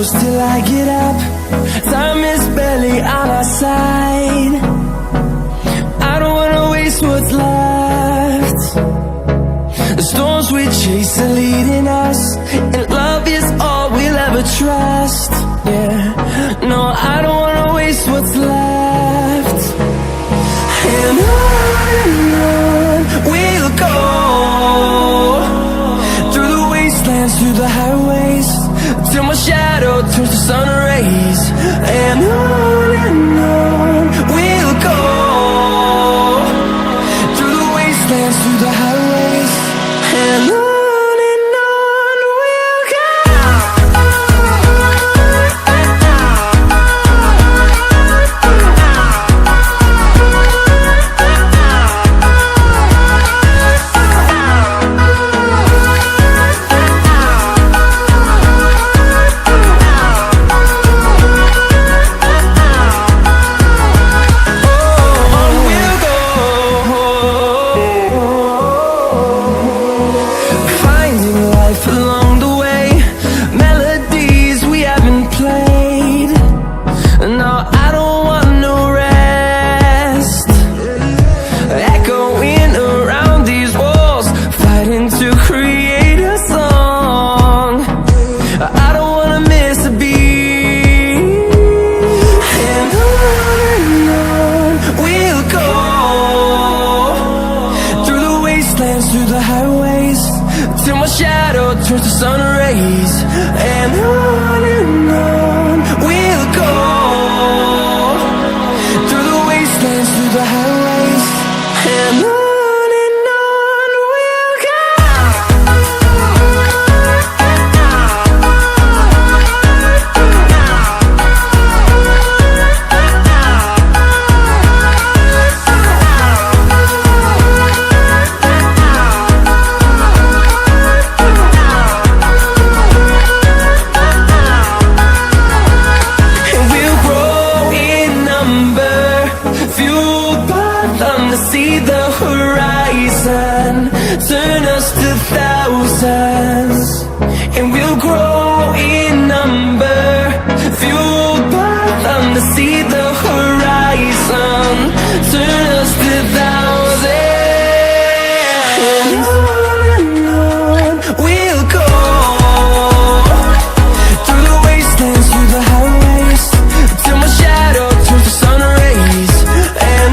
close till I get up. Time is barely on our side. I don't wanna waste what's left. The storms we chase are leading us, and love is all we'll ever trust. Yeah, no, I don't wanna waste what's left. And on we'll go, through the wastelands, through the highways, till my shadow turns to sun rays. And on we'll go, through the wastelands, through the highways, and on we'll go. Through the highways, till my shadow turns to sun rays. And on we'll go, through the wastelands, through the highways, and on we'll go. See the horizon, turn us to thousands, and we'll grow in number, fueled by them. To see the horizon, turn us to thousands, and on we'll go, through the wastelands, through the highways, till my shadow turns to sun rays. And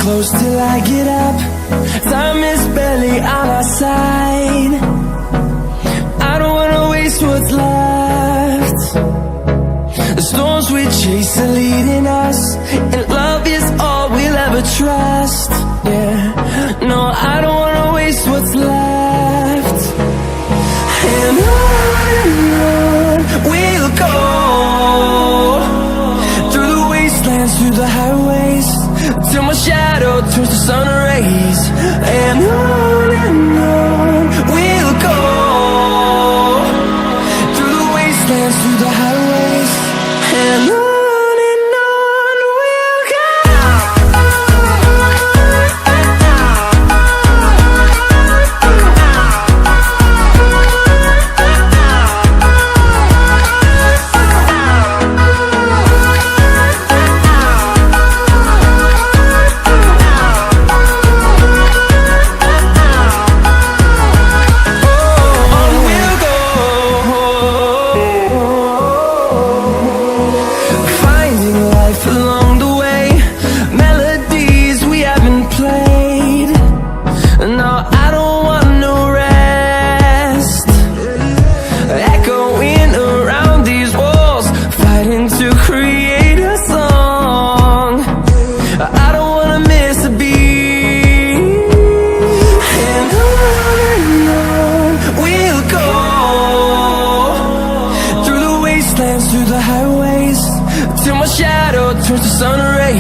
close till I get up. Time is barely on our side. I don't wanna waste what's left. The storms we chase are leading us, and love is all we'll ever trust. Yeah, no, I don't wanna waste what's left. And on we'll go, through the wastelands, through the highways, till my shadow turns to sun rays. And on we'll go, through the wastelands, through the highways, and on we'll go.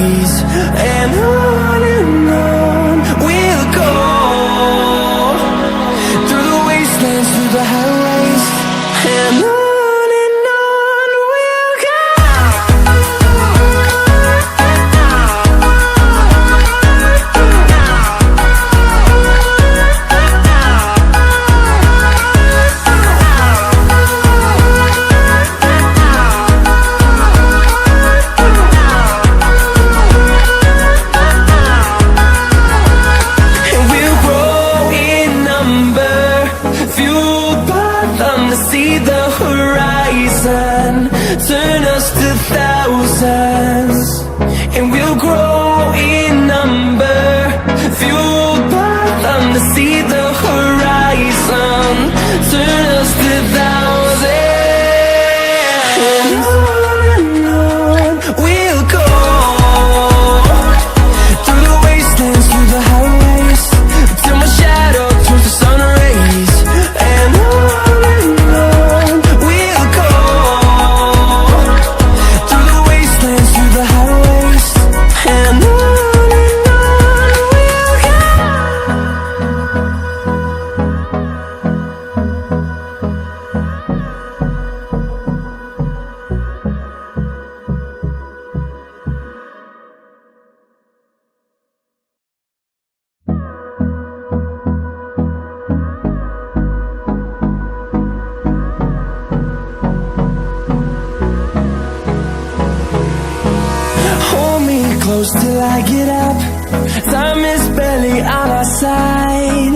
rays. And on we'll go, through the wastelands, through the highways. And on we'll go. See the horizon, turn us to thousands, and we'll grow in number, fueled by them to see the horizon, turn us to thousands, and on we'll go, through the wastelands, through the highways, till my shadow turns to sun rays. And close till I get up. Time is barely on our side.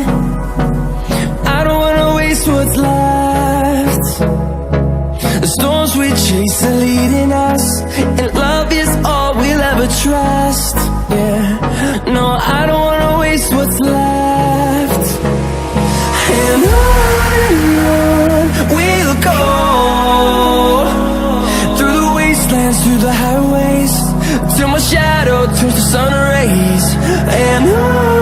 I don't wanna waste what's left. The storms we chase are leading us, and love is all we'll ever trust. Yeah, no, I don't wanna waste what's left. And on we'll go, through the wastelands, through the highways, till my shadow turns to sun rays. And on